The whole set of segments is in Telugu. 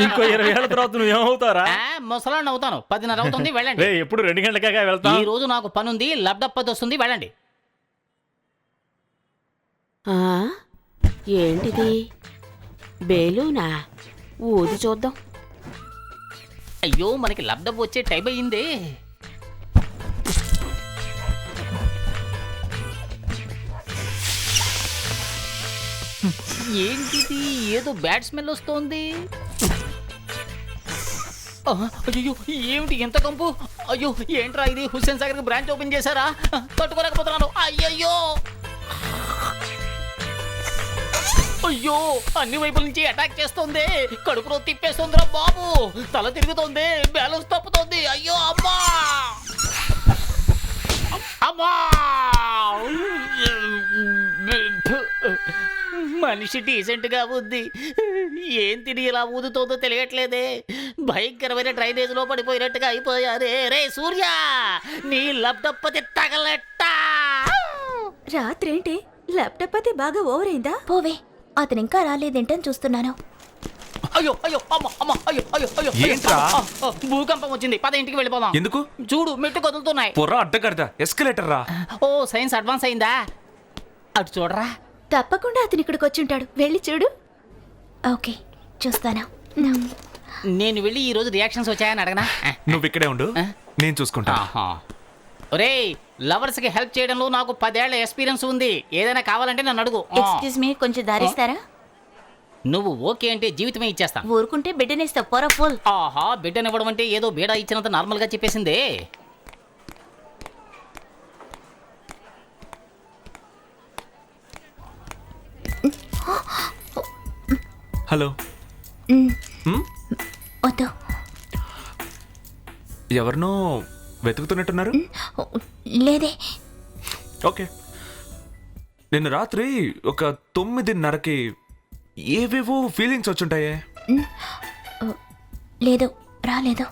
ఇంకో 20 ఏళ్ల తర్వాత నువ్వు ఏమవుతారా? ముసలాన్ని అవుతాను. 10:30 అవుతుంది, వెళ్ళండి. ఎప్పుడు 2 గంటలకే వెళ్తా? ఈ రోజు నాకు పనుంది, లబ్డప్పది వస్తుంది, వెళ్ళండి. ఏంటిది? బేలూనా? ఊది చూద్దాం. అయ్యో, మనకి లబ్డప్ వచ్చే టైం అయ్యింది. ఏంటిది? ఏదో బ్యాడ్ స్మెల్ వస్తోంది. అయ్యో, ఏమిటి ఎంత కంపు? అయ్యో, ఏంట్రా ఇది? హుస్సేన్ సాగర్ బ్రాంచ్ ఓపెన్ చేశారా? తట్టుకోలేకపోతున్నాను. అయ్యయ్యో, అయ్యో, అన్ని వైపుల నుంచి అటాక్ చేస్తోంది. కడుపులో తిప్పేస్తుందిరా బాబు. తల తిరుగుతోంది, బ్యాలెన్స్ తప్పుతోంది. అయ్యో అమ్మా, అమ్మా. మనిషి డీసెంట్ గా ఉంది, ఏం తిని ఇలా ఊదుతోందో తెలియట్లేదే. భయంకరమైన డ్రైనేజ్ లో పడిపోయినట్టుగా అయిపోయారే. రే సూర్య, నీ లబ్డప్పది తగలట్ట. రాత్రేంటి ల్యాప్టాప్ అది బాగా ఓవర్ అయిందా? పోవే, అతను ఇంకా రాలేదేంటని చూస్తున్నాను. అయ్యో అయ్యో అమ్మ అమ్మ అయ్యో అయ్యో అయ్యో, ఏంట్రా? భూకంపం వచ్చింది, పద ఇంటికి వెళ్ళిపోదాం. ఎందుకు? చూడు, మెట్టు కదులుతున్నాయి. పొర్రా అడ్డగడదా, ఎస్కలేటర్ రా. ఓ, సైన్స్ అడ్వాన్స్ అయిందా? అటు చూడరా. తప్పకుండా అతను ఇక్కడికి వచ్చి ఉంటాడు, వెళ్ళి చూడు. ఓకే, చూస్తాను. నేను వెళ్ళి ఈ రోజు రియాక్షన్స్ వచ్చాయని అడగనా? నువ్వు ఇక్కడే ఉండు, నేను చూసుకుంటా. ఒరే, లవర్స్ కి హెల్ప్ చేయడంలో నాకు 10 ఏళ్ల ఎక్స్పీరియన్స్ ఉంది. ఏదైనా కావాలంటే నన్ను అడుగు. ఎక్స్క్యూజ్ మీ, కొంచెం దారిస్తారా? నువ్వు ఓకే అంటే జీవితమే ఇచ్చేస్తా. ఊరుకుంటే బిడ్డనేస్తావు, పొర ఫుల్. ఆహా, బిడ్డనివ్వడం అంటే ఏదో బీడా ఇచ్చినంత నార్మల్ గా చెప్పేసిందే. హలో. వద్దు. ఎవరినో వెతుకుతున్నట్టున్నారు? లేదే. ఓకే. నిన్న రాత్రి ఒక 9:30కి ఏవేవో ఫీలింగ్స్ వచ్చుంటాయే? లేదు, రాలేదు.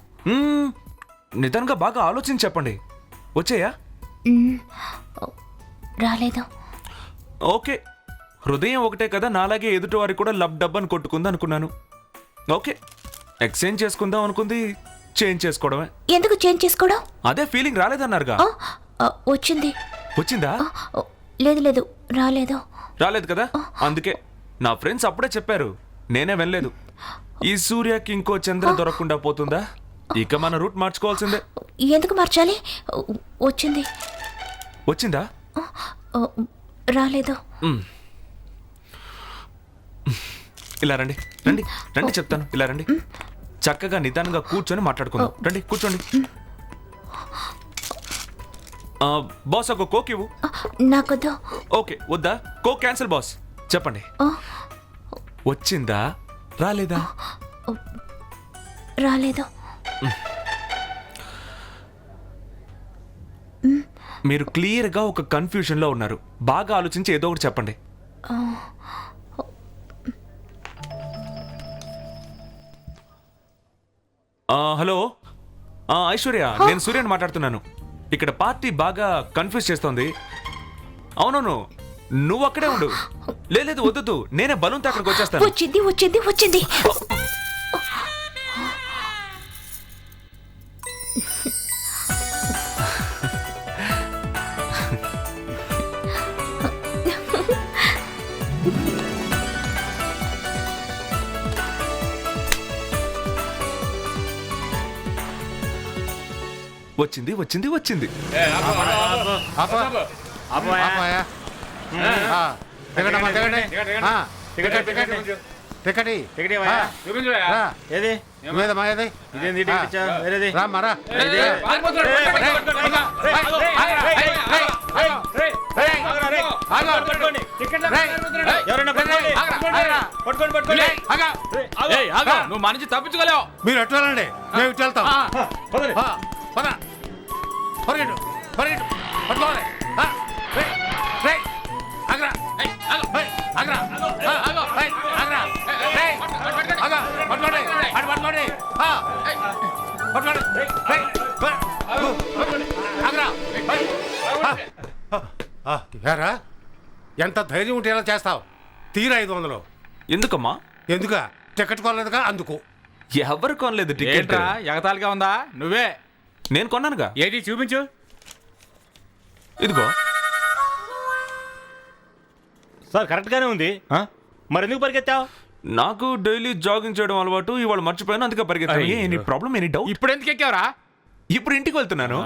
నిదానంగా బాగా ఆలోచించి చెప్పండి. వచ్చాయా? రాలేదు. ఓకే, హృదయం ఒకటే కదా, నాలాగే ఎదుటి వారికి కూడా లబ్ డబ్ అని కొట్టుకుంది అనుకున్నాను. ఓకే, ఎక్స్చేంజ్ చేసుకుందాం అనుకుంది, చేంజ్ చేసుకోవడమే. ఎందుకు చేంజ్ చేసుకోవడం? అదే ఫీలింగ్ రాలేదన్నారుగా. వచ్చింది. వచ్చిందా? లేదు లేదు, రాలేదు. రాలేదు కదా, అందుకే నా ఫ్రెండ్స్ అప్పుడే చెప్పారు, నేనే వెళ్ళలేదు. ఈ సూర్యకి ఇంకో చంద్ర దొరకకుండా పోతుందా? ఇక మన రూట్ మార్చుకోవాల్సిందే. ఎందుకు మార్చాలి? వచ్చింది. వచ్చిందా? రాలేదు. ఇలా రండి, రండి రండి, చెప్తాను. ఇలా రండి, చక్కగా నిదానంగా కూర్చొని మాట్లాడుకుందాం. రండి, కూర్చోండి. బాస్, ఒక కోక్ ఇవ్వు. నాకొద్దు. ఓకే, వద్దా? Coke cancel boss. చెప్పండి, వచ్చిందా రాలేదా? రాలేదు. మీరు క్లియర్గా ఒక కన్ఫ్యూజన్లో ఉన్నారు. బాగా ఆలోచించి ఏదో ఒకటి చెప్పండి. హలో, ఐశ్వర్య, నేను సూర్యని మాట్లాడుతున్నాను. ఇక్కడ పార్టీ బాగా కన్ఫ్యూజ్ చేస్తోంది. అవునవును, నువ్వు అక్కడే ఉండు. లేదు వద్దు, నేనే బలూన్తో అక్కడికి వచ్చేస్తాను. వచ్చింది వచ్చింది వచ్చింది. వచ్చింది వచ్చింది వచ్చింది. నువ్వు మన నుంచి తప్పించుకోలేవు. మీరు ఎట్లండి, మేము ఇటు వెళ్తాం. పట్టుకోవాలి. ఎంత ధైర్యం ఉంటే ఎలా చేస్తావు? తీరా 500. ఎందుకమ్మా? ఎందుక టికెట్ కొనలేదుగా అందుకు. ఎవరు కొనలేదు టికెట్? ఏంట్రా ఎగతాళిగా ఉందా? నువ్వే. నేను కొన్నానుగా. ఏది చూపించు. ఇదిగో. సార్ కరెక్ట్గానే ఉంది. మరి ఎందుకు పరిగెత్తావు? నాకు డైలీ జాగింగ్ చేయడం అలవాటు, ఇవాళ మర్చిపోయాను, అందుకే పరిగెత్తాను. Any problem, any doubt? ఇప్పుడు ఎందుకు ఎక్కావురా? ఇప్పుడు ఇంటికి వెళ్తున్నాను.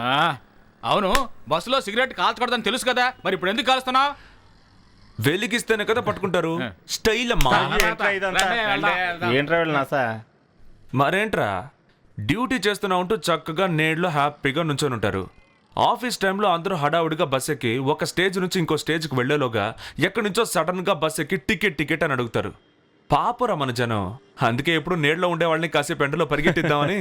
అవును, బస్సులో సిగరెట్ కాల్చకూడదని తెలుసు కదా, మరి ఇప్పుడు ఎందుకు కాలుస్తున్నావు? వెలిగిస్తేనే కదా పట్టుకుంటారు. స్టైల్ అమ్మా. ఏంట్రా వెళ్ళినా సార్? మరేంట్రా, డ్యూటీ చేస్తున్నా ఉంటూ చక్కగా నేడ్లో హ్యాపీగా నుంచొని ఉంటారు. ఆఫీస్ టైంలో అందరూ హడావుడిగా బస్ ఎక్కి ఒక స్టేజ్ నుంచి ఇంకో స్టేజ్కి వెళ్లేలోగా ఎక్కడి నుంచో సడన్ గా బస్ ఎక్కి టికెట్ అని అడుగుతారు. పాపరా మన జనం. అందుకే ఎప్పుడు నేడ్లో ఉండే వాళ్ళని కాసేపు ఎండలో పరిగెట్టిద్దామని.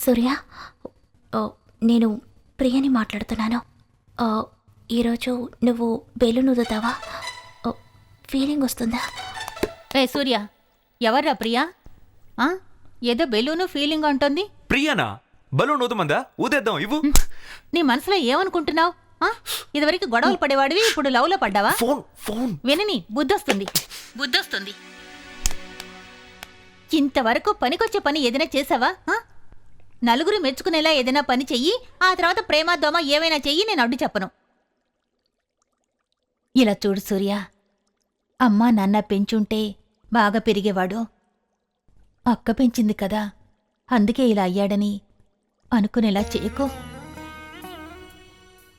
సూర్య, నేను ప్రియని మాట్లాడుతున్నాను. ఈరోజు నువ్వు బెలూన్ ఊదుతావా? ఫీలింగ్ వస్తుందా? ఏ సూర్య, ఎవర్రా ప్రియా? ఏదో బెలూను ఫీలింగ్ అంటుంది. ప్రియానా? బలూన్ ఊదమందా? ఊదేద్దాం, ఇవ్వు. నీ మనసులో ఏమనుకుంటున్నావు? ఇదివరకు గొడవలు పడేవాడివి, ఇప్పుడు లవ్లో పడ్డావా? ఫోన్ వినని బుద్ధొస్తుంది. ఇంతవరకు పనికొచ్చే పని ఏదైనా చేసావా? నలుగురు మెచ్చుకునేలా ఏదైనా పని చెయ్యి, ఆ తర్వాత ప్రేమ దోమ ఏమైనా చెయ్యి, నేను అడ్డు చెప్పను. ఇలా చూడు సూర్య, అమ్మా నాన్న పెంచుంటే బాగా పెరిగేవాడు. అక్క పెంచింది కదా, అందుకే ఇలా అయ్యాడని అనుకునేలా చేయకో.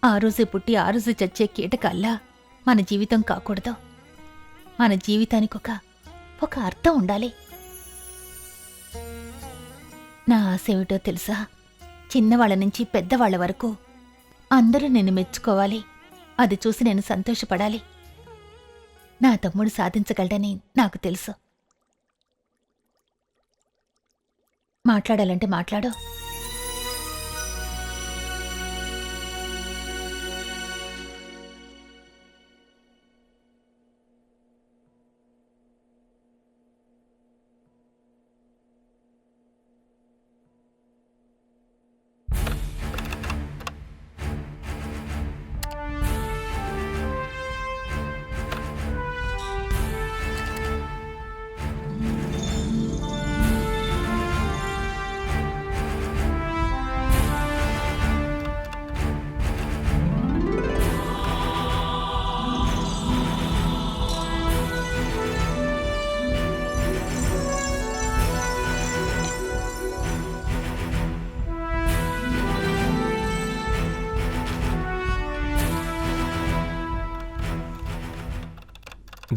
ఆ రోజు పుట్టి ఆ రోజు చచ్చే కీటకల్లా మన జీవితం కాకూడదు. మన జీవితానికి ఒక అర్థం ఉండాలి. నా ఆశ ఏమిటో తెలుసా? చిన్నవాళ్ల నుంచి పెద్దవాళ్ల వరకు అందరూ నిన్ను మెచ్చుకోవాలి. అది చూసి నేను సంతోషపడాలి. నా తమ్ముడు సాధించగలడని నాకు తెలుసు. మాట్లాడాలంటే మాట్లాడు.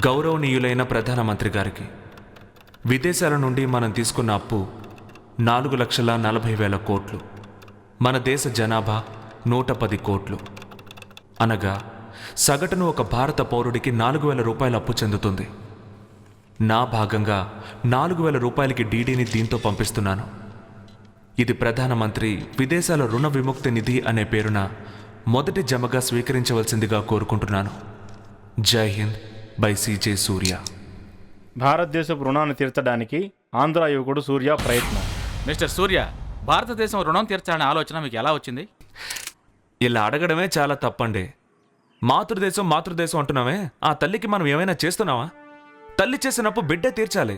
గౌరవనీయులైన ప్రధానమంత్రి గారికి, విదేశాల నుండి మనం తీసుకున్న అప్పు 4,40,000 కోట్లు. మన దేశ జనాభా 110 కోట్లు. అనగా సగటును ఒక భారత పౌరుడికి 4,000 రూపాయల అప్పు చెందుతుంది. నా భాగంగా 4,000 రూపాయలకి డీడీని దీంతో పంపిస్తున్నాను. ఇది ప్రధానమంత్రి విదేశాల రుణ విముక్తి నిధి అనే పేరున మొదటి జమగా స్వీకరించవలసిందిగా కోరుకుంటున్నాను. జై హింద్ బై సిజే సూర్య. భారతదేశపు రుణాన్ని తీర్చడానికి ఆంధ్ర యువకుడు సూర్య ప్రయత్నం. మిస్టర్ సూర్య, భారతదేశం రుణం తీర్చాలనే ఆలోచన మీకు ఎలా వచ్చింది? ఇలా అడగడమే చాలా తప్పండి. మాతృదేశం అంటున్నామే, ఆ తల్లికి మనం ఏమైనా చేస్తున్నావా? తల్లి చేసినప్పు బిడ్డే తీర్చాలి.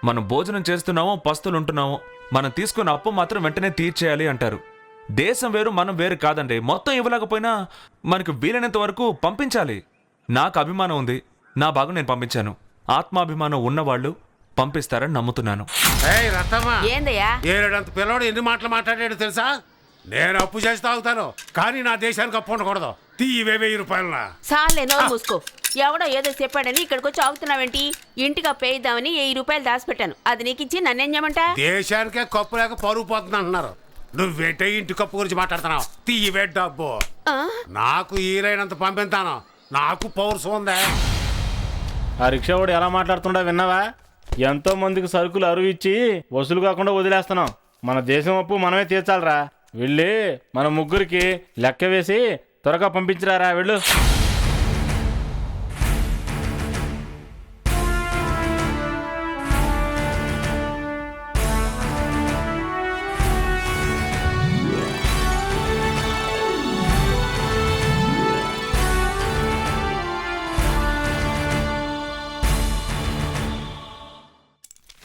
మనం భోజనం చేస్తున్నామో పస్తులు ఉంటున్నామో మనం తీసుకున్న అప్పు మాత్రం వెంటనే తీర్చేయాలి అంటారు. దేశం వేరు మనం వేరు కాదండి. మొత్తం ఇవ్వలేకపోయినా మనకు వీలైనంత వరకు పంపించాలి. నాకు అభిమానం ఉంది, నా భాగం నేను పంపించాను. ఆత్మాభిమానం ఉన్నవాళ్ళు పంపిస్తారని నమ్ముతున్నాను. ఏందయ్యా? ఏడంత పిల్లవాడు ఎన్ని మాటలు మాట్లాడాడు తెలుసా? నేను అప్పు చేసి తాగుతాను, కానీ నా దేశానికి అప్పు ఉండకూడదు. తీవే 1000 రూపాయలనా? చాలే, నోరు మూసుకో. ఎవడో ఏదో చెప్పాడని ఇక్కడికి వచ్చి ఆగుతున్నావేంటి? ఇంటికి అప్పేద్దామని 1000 రూపాయలు దాచిపెట్టాను, అది నీకు ఇచ్చి నన్నేం చేయమంటా? దేశానికే కప్పు లేక పరుగు పోతుంది అంటున్నారు. నువ్వేంటే ఇంటి కప్పు గురించి మాట్లాడుతున్నావు? తీవే డబ్బు. నాకు ఈరైనంత పంపిస్తాను, నాకు పౌరుషం ఉందా? ఆ రిక్షావాడు ఎలా మాట్లాడుతుండా విన్నావా? ఎంతో మందికి సరుకులు అరువు ఇచ్చి వసూలు కాకుండా వదిలేస్తున్నాం. మన దేశం అప్పు మనమే తీర్చాలరా. వెళ్ళి మన ముగ్గురికి లెక్క వేసి త్వరగా పంపించిరారా వెళ్ళు.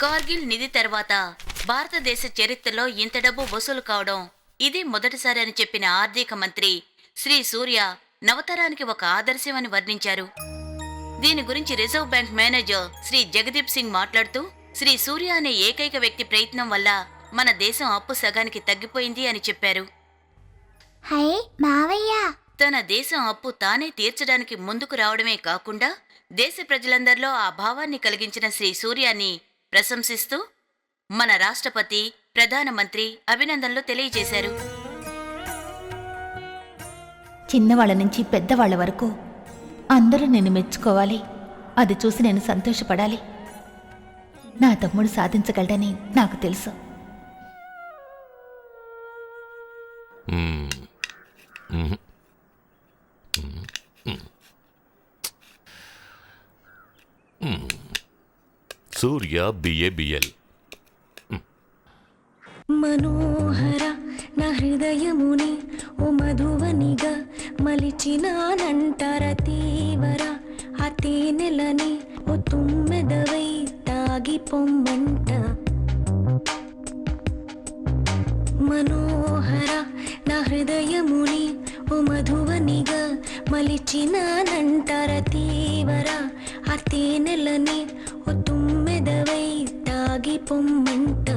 కార్గిల్ నిధి తర్వాత భారతదేశ చరిత్రలో ఇంత డబ్బు వసూలు కావడం ఇది మొదటిసారి అని చెప్పిన ఆర్థిక మంత్రి శ్రీ సూర్య నవతరానికి ఒక ఆదర్శమని వర్ణించారు. దీని గురించి reserve bank manager Shri Jagdeep Singh మాట్లాడుతూ, శ్రీ సూర్య అనే ఏకైక వ్యక్తి ప్రయత్నం వల్ల మన దేశం అప్పు సగానికి తగ్గిపోయింది అని చెప్పారు. హై మావయ్య, తన దేశం అప్పు తానే తీర్చడానికి ముందుకు రావడమే కాకుండా దేశ ప్రజలందరిలో ఆ భావాన్ని కలిగించిన శ్రీ సూర్యాన్ని ప్రశంసిస్తూ మన రాష్ట్రపతి, ప్రధానమంత్రి అభినందనలు తెలియజేశారు. చిన్నవాళ్ళ నుంచి పెద్దవాళ్ల వరకు అందరూ నిన్ను మెచ్చుకోవాలి. అది చూసి నేను సంతోషపడాలి. నా తమ్ముడు సాధించగలడని నాకు తెలుసు. సూర్య బిఏబిఎల్. మనోహర నా హృదయముని ఓ మధువనిగా మలిచినానంటర తీవర ఆ తేనెలని ఓ తుమ్మెదవై తాగి పొమ్మంట. మనోహర నా హృదయముని ఓ మధువనిగా మలిచినానంటర తీవర ఆ తేనెలని ఓ తుమ్మెదవై తాగి పొమ్మంట.